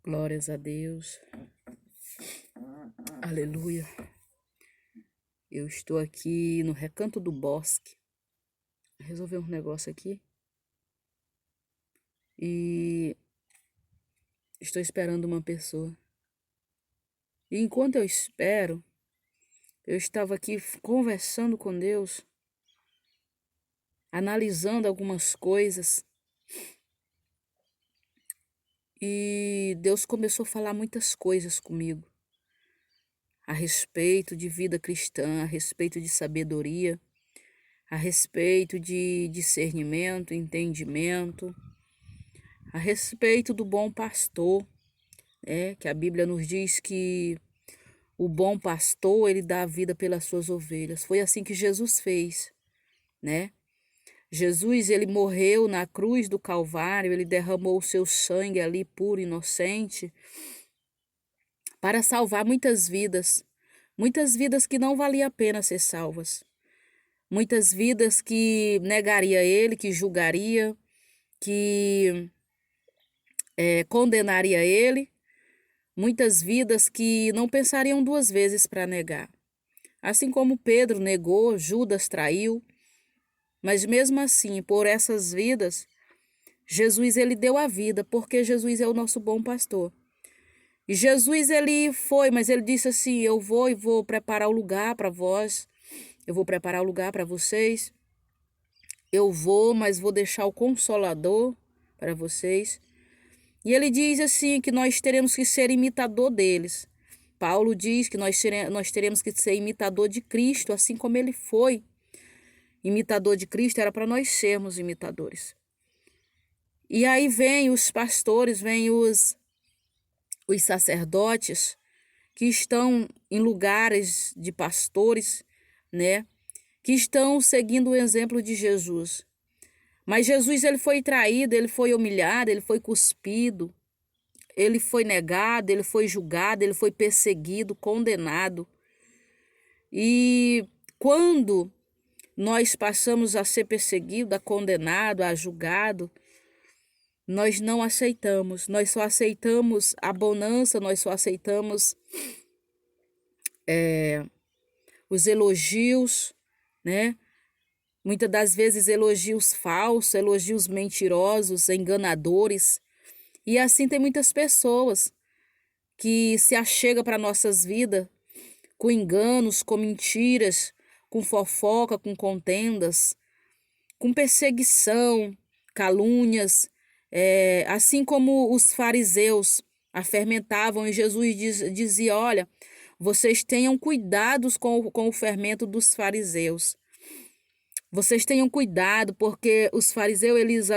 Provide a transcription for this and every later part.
Glórias a Deus. Aleluia. Eu estou aqui no Recanto do Bosque. Resolver um negócio aqui. E estou esperando uma pessoa. E enquanto eu espero, eu estava aqui conversando com Deus, analisando algumas coisas. E Deus começou a falar muitas coisas comigo. A respeito de vida cristã, a respeito de sabedoria, a respeito de discernimento, entendimento, a respeito do bom pastor, que a Bíblia nos diz que o bom pastor, ele dá a vida pelas suas ovelhas. Foi assim que Jesus fez, né? Jesus, ele morreu na cruz do Calvário, ele derramou o seu sangue ali puro, inocente, para salvar muitas vidas que não valia a pena ser salvas. Muitas vidas que negaria ele, que julgaria, que condenaria ele. Muitas vidas que não pensariam duas vezes para negar. Assim como Pedro negou, Judas traiu. Mas mesmo assim, por essas vidas, Jesus ele deu a vida, porque Jesus é o nosso bom pastor. E Jesus ele foi, mas ele disse assim: eu vou e vou preparar o lugar para vós. Eu vou preparar o lugar para vocês. Eu vou, mas vou deixar o Consolador para vocês. E ele diz assim que nós teremos que ser imitador deles. Paulo diz que nós teremos que ser imitador de Cristo, assim como ele foi imitador de Cristo, era para nós sermos imitadores. E aí vem os pastores, vem os sacerdotes que estão em lugares de pastores, né? Que estão seguindo o exemplo de Jesus. Mas Jesus ele foi traído, ele foi humilhado, ele foi cuspido, ele foi negado, ele foi julgado, ele foi perseguido, condenado. E quando nós passamos a ser perseguido, a condenado, a julgado, nós não aceitamos. Nós só aceitamos a bonança, nós só aceitamos os elogios, né? Muitas das vezes elogios falsos, elogios mentirosos, enganadores. E assim tem muitas pessoas que se achegam para nossas vidas com enganos, com mentiras, com fofoca, com contendas, com perseguição, calúnias, assim como os fariseus fermentavam e Jesus dizia, olha, vocês tenham cuidados com o fermento dos fariseus. Vocês tenham cuidado, porque os fariseus, eles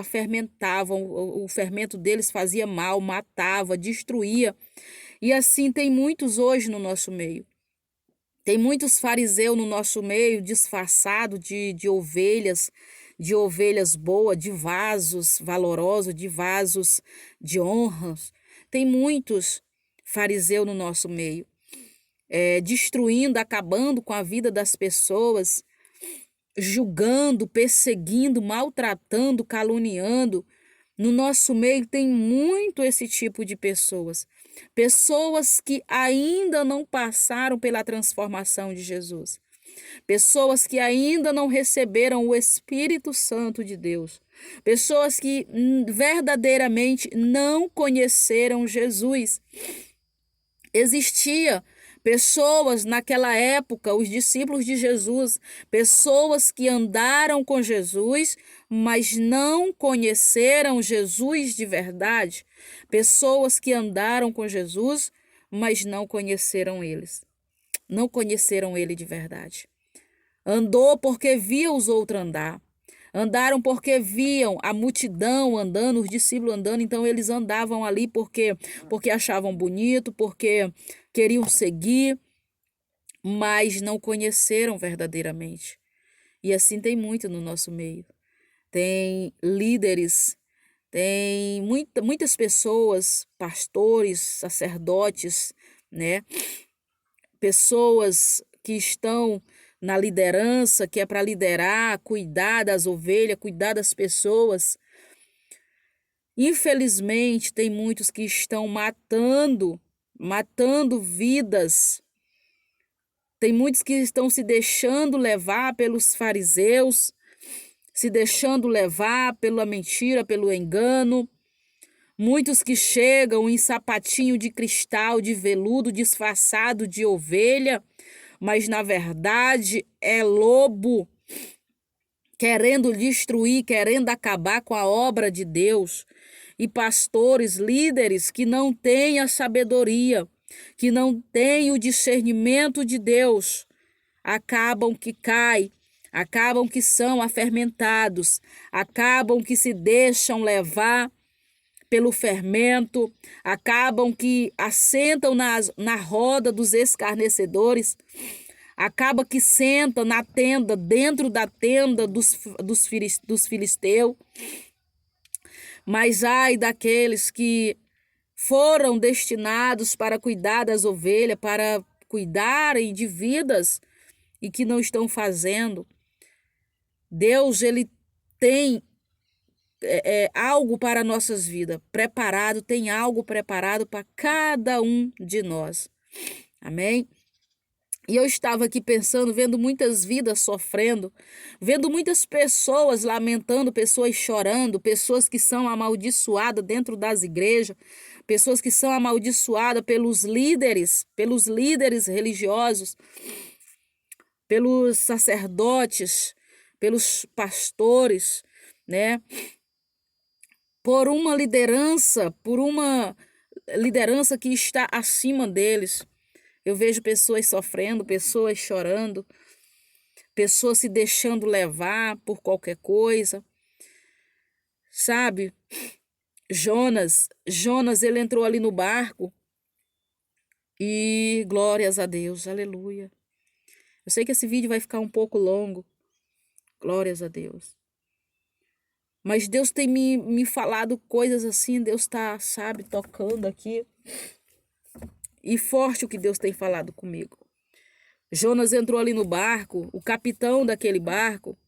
fermentavam, o fermento deles fazia mal, matava, destruía. E assim tem muitos hoje no nosso meio. Tem muitos fariseus no nosso meio, disfarçado de ovelhas boas, de vasos valorosos, de vasos de honras. Tem muitos fariseus no nosso meio, destruindo, acabando com a vida das pessoas, julgando, perseguindo, maltratando, caluniando. No nosso meio tem muito esse tipo de pessoas. Pessoas que ainda não passaram pela transformação de Jesus. Pessoas que ainda não receberam o Espírito Santo de Deus. Pessoas que verdadeiramente não conheceram Jesus. Existia pessoas naquela época, os discípulos de Jesus, pessoas que andaram com Jesus, mas não conheceram Jesus de verdade. Pessoas que andaram com Jesus, mas não conheceram eles. Não conheceram ele de verdade. Andou porque via os outros andar. Andaram porque viam a multidão andando, os discípulos andando, então eles andavam ali porque achavam bonito, porque queriam seguir, mas não conheceram verdadeiramente. E assim tem muito no nosso meio. Tem líderes, tem muitas pessoas, pastores, sacerdotes, né? Pessoas que estão na liderança, que é para liderar, cuidar das ovelhas, cuidar das pessoas, Infelizmente, tem muitos que estão matando vidas. Tem muitos que estão se deixando levar pelos fariseus, se deixando levar pela mentira, pelo engano. Muitos que chegam em sapatinho de cristal, de veludo, disfarçado de ovelha, mas na verdade é lobo, querendo destruir, querendo acabar com a obra de Deus. E pastores, líderes que não têm a sabedoria, que não têm o discernimento de Deus, acabam que caem, acabam que são afermentados, acabam que se deixam levar pelo fermento, acabam que assentam na roda dos escarnecedores, acaba que senta na tenda, dentro da tenda dos filisteus. Mas ai daqueles que foram destinados para cuidar das ovelhas, para cuidarem de vidas e que não estão fazendo. Deus, ele tem algo para nossas vidas, preparado, tem algo preparado para cada um de nós. Amém? E eu estava aqui pensando, vendo muitas vidas sofrendo, vendo muitas pessoas lamentando, pessoas chorando, pessoas que são amaldiçoadas dentro das igrejas, pessoas que são amaldiçoadas pelos líderes religiosos, pelos sacerdotes, pelos pastores, né? Por uma liderança que está acima deles. Eu vejo pessoas sofrendo, pessoas chorando, pessoas se deixando levar por qualquer coisa. Sabe? Jonas, ele entrou ali no barco e glórias a Deus, aleluia. Eu sei que esse vídeo vai ficar um pouco longo, glórias a Deus. Mas Deus tem me falado coisas assim, Deus está, sabe, tocando aqui. E forte o que Deus tem falado comigo. Jonas entrou ali no barco, o capitão daquele barco,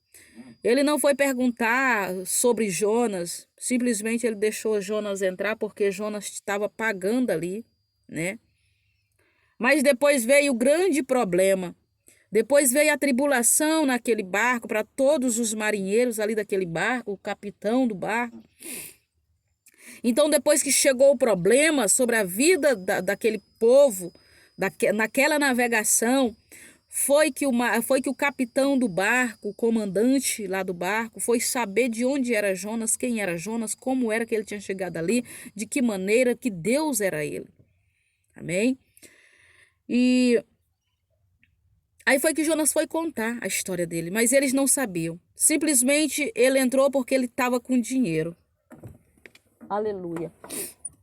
ele não foi perguntar sobre Jonas, simplesmente ele deixou Jonas entrar porque Jonas estava pagando ali, né? Mas depois veio o grande problema. Depois veio a tribulação naquele barco para todos os marinheiros ali daquele barco, o capitão do barco. Então, depois que chegou o problema sobre a vida daquele povo, naquela navegação, foi que o capitão do barco, o comandante lá do barco, foi saber de onde era Jonas, quem era Jonas, como era que ele tinha chegado ali, de que maneira que Deus era ele. Amém? E aí foi que Jonas foi contar a história dele, mas eles não sabiam. Simplesmente ele entrou porque ele estava com dinheiro. Aleluia.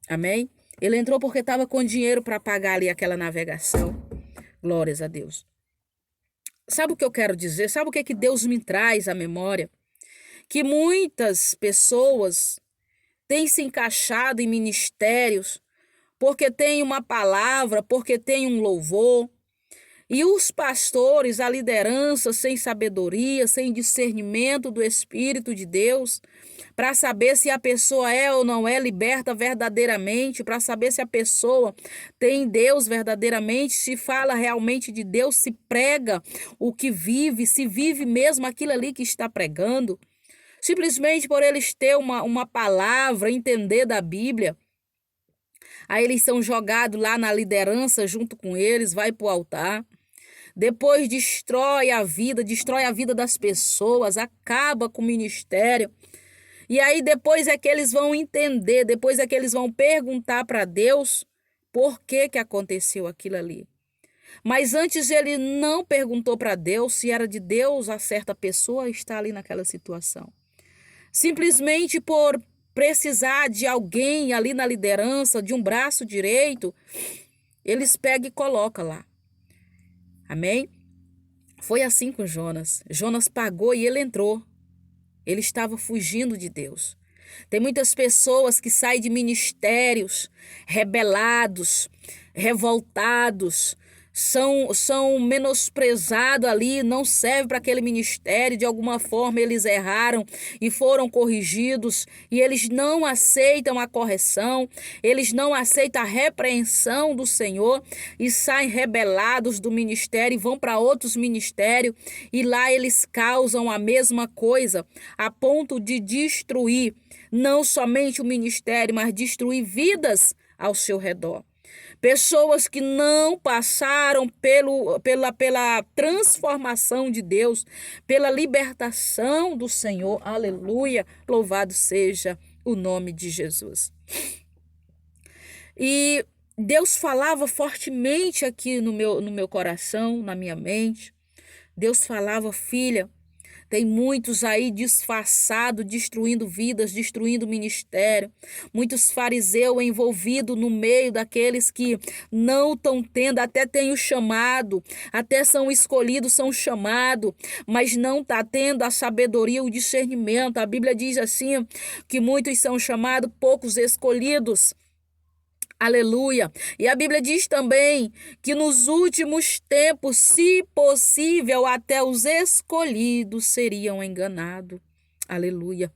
Amém? Ele entrou porque estava com dinheiro para pagar ali aquela navegação. Glórias a Deus. Sabe o que eu quero dizer? Sabe o que é que Deus me traz à memória? Que muitas pessoas têm se encaixado em ministérios porque tem uma palavra, porque tem um louvor. E os pastores, a liderança, sem sabedoria, sem discernimento do Espírito de Deus, para saber se a pessoa é ou não é liberta verdadeiramente, para saber se a pessoa tem Deus verdadeiramente, se fala realmente de Deus, se prega o que vive, se vive mesmo aquilo ali que está pregando. Simplesmente por eles ter uma palavra, entender da Bíblia. Aí eles são jogados lá na liderança junto com eles, vai para o altar. Depois destrói a vida das pessoas, acaba com o ministério. E aí depois é que eles vão entender, depois é que eles vão perguntar para Deus por que aconteceu aquilo ali. Mas antes ele não perguntou para Deus se era de Deus a certa pessoa estar ali naquela situação. Simplesmente por precisar de alguém ali na liderança, de um braço direito, eles pegam e colocam lá. Amém? Foi assim com Jonas. Jonas pagou e ele entrou. Ele estava fugindo de Deus. Tem muitas pessoas que saem de ministérios rebelados, revoltados, são menosprezados ali, não servem para aquele ministério, de alguma forma eles erraram e foram corrigidos, e eles não aceitam a correção, eles não aceitam a repreensão do Senhor e saem rebelados do ministério e vão para outros ministérios, e lá eles causam a mesma coisa, a ponto de destruir não somente o ministério, mas destruir vidas ao seu redor. Pessoas que não passaram pela transformação de Deus, pela libertação do Senhor. Aleluia! Louvado seja o nome de Jesus. E Deus falava fortemente aqui no meu coração, na minha mente. Deus falava, filha, tem muitos aí disfarçados, destruindo vidas, destruindo ministério. Muitos fariseus envolvidos no meio daqueles que não estão tendo, até têm o chamado, até são escolhidos, são chamados, mas não está tendo a sabedoria, o discernimento. A Bíblia diz assim, que muitos são chamados, poucos escolhidos. Aleluia. E a Bíblia diz também que nos últimos tempos, se possível, até os escolhidos seriam enganados. Aleluia.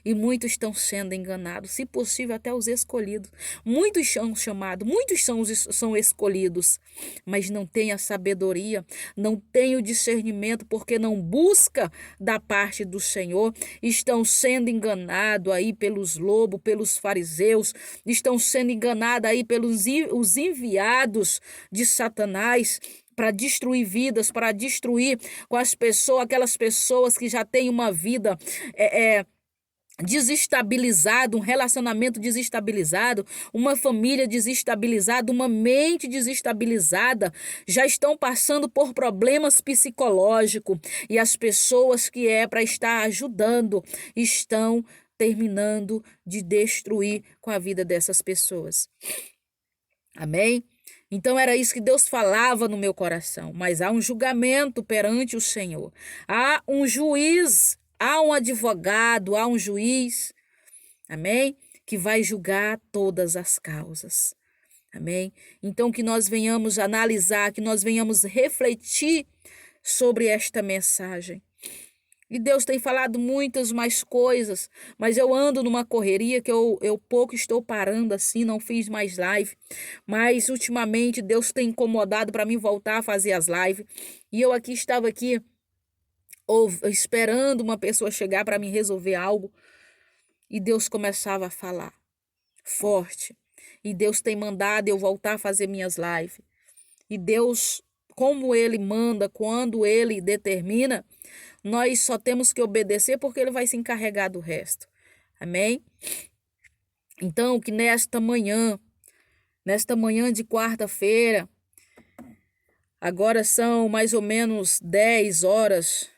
E muitos estão sendo enganados, se possível até os escolhidos. Muitos são chamados, muitos são escolhidos, mas não têm a sabedoria, não têm o discernimento, porque não busca da parte do Senhor. Estão sendo enganados aí pelos lobos, pelos fariseus, estão sendo enganados aí pelos os enviados de Satanás, para destruir vidas, para destruir com as pessoas, aquelas pessoas que já têm uma vida desestabilizado, um relacionamento desestabilizado, uma família desestabilizada, uma mente desestabilizada, já estão passando por problemas psicológicos, e as pessoas que é para estar ajudando estão terminando de destruir com a vida dessas pessoas. Amém? Então era isso que Deus falava no meu coração, mas há um julgamento perante o Senhor, há um juiz, há um advogado, há um juiz, amém? Que vai julgar todas as causas, amém? Então que nós venhamos analisar, que nós venhamos refletir sobre esta mensagem. E Deus tem falado muitas mais coisas, mas eu ando numa correria que eu pouco estou parando assim, não fiz mais live. Mas ultimamente Deus tem incomodado para mim voltar a fazer as lives. E eu estava aqui esperando uma pessoa chegar para me resolver algo. E Deus começava a falar forte. E Deus tem mandado eu voltar a fazer minhas lives. E Deus, como Ele manda, quando Ele determina, nós só temos que obedecer, porque Ele vai se encarregar do resto. Amém? Então, que nesta manhã de quarta-feira, agora são mais ou menos 10 horas,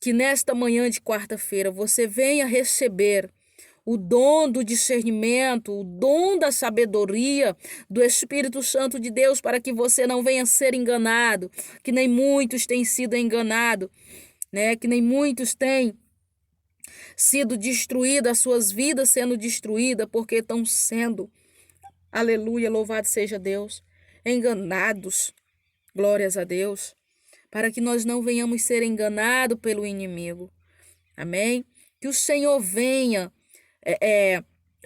que nesta manhã de quarta-feira você venha receber o dom do discernimento, o dom da sabedoria do Espírito Santo de Deus, para que você não venha ser enganado, que nem muitos têm sido enganados, né? Que nem muitos têm sido destruídas, as suas vidas sendo destruídas, porque estão sendo, aleluia, louvado seja Deus, enganados, glórias a Deus, para que nós não venhamos ser enganados pelo inimigo, amém? Que o Senhor venha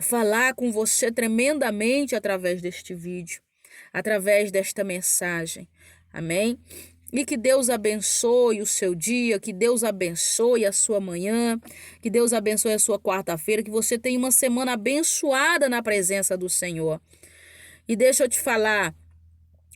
falar com você tremendamente através deste vídeo, através desta mensagem, amém? E que Deus abençoe o seu dia, que Deus abençoe a sua manhã, que Deus abençoe a sua quarta-feira, que você tenha uma semana abençoada na presença do Senhor. E deixa eu te falar,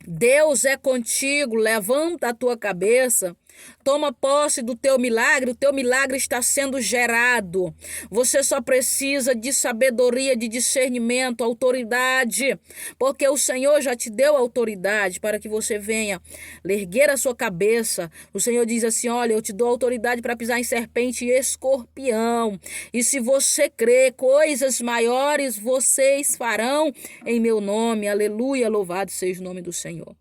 Deus é contigo, levanta a tua cabeça, toma posse do teu milagre, o teu milagre está sendo gerado. Você só precisa de sabedoria, de discernimento, autoridade, porque o Senhor já te deu autoridade para que você venha erguer a sua cabeça. O Senhor diz assim, olha, eu te dou autoridade para pisar em serpente e escorpião, e se você crer, coisas maiores vocês farão em meu nome. Aleluia, louvado seja o nome do Senhor.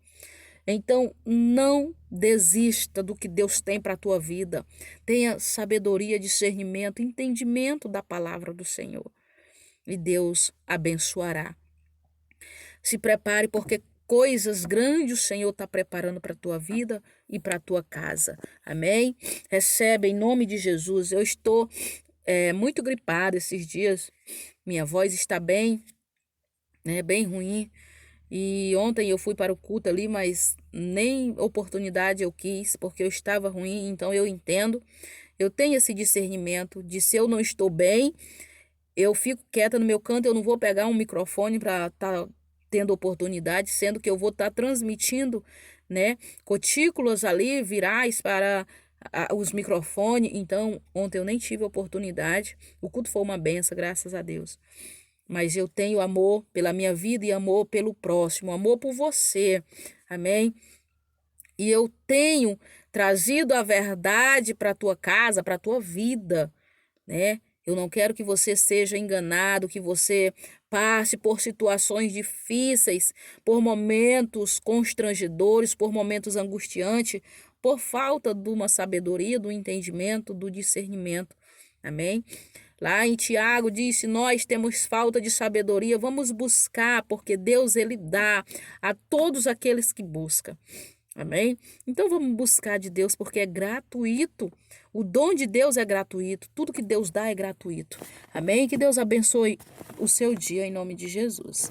Então, não desista do que Deus tem para a tua vida. Tenha sabedoria, discernimento, entendimento da palavra do Senhor. E Deus abençoará. Se prepare, porque coisas grandes o Senhor está preparando para a tua vida e para a tua casa. Amém? Recebe em nome de Jesus. Eu estou muito gripada esses dias. Minha voz está bem, né, bem ruim. E ontem eu fui para o culto ali, mas nem oportunidade eu quis, porque eu estava ruim, então eu entendo. Eu tenho esse discernimento de se eu não estou bem, eu fico quieta no meu canto, eu não vou pegar um microfone para estar tendo oportunidade, sendo que eu vou estar transmitindo, né, gotículas ali virais para os microfones. Então, ontem eu nem tive oportunidade. O culto foi uma benção, graças a Deus. Mas eu tenho amor pela minha vida e amor pelo próximo, amor por você. Amém? E eu tenho trazido a verdade para a tua casa, para a tua vida, né? Eu não quero que você seja enganado, que você passe por situações difíceis, por momentos constrangedores, por momentos angustiantes, por falta de uma sabedoria, do entendimento, do discernimento. Amém? Lá em Tiago disse: nós temos falta de sabedoria, vamos buscar, porque Deus ele dá a todos aqueles que buscam. Amém? Então vamos buscar de Deus, porque é gratuito. O dom de Deus é gratuito. Tudo que Deus dá é gratuito. Amém? Que Deus abençoe o seu dia em nome de Jesus.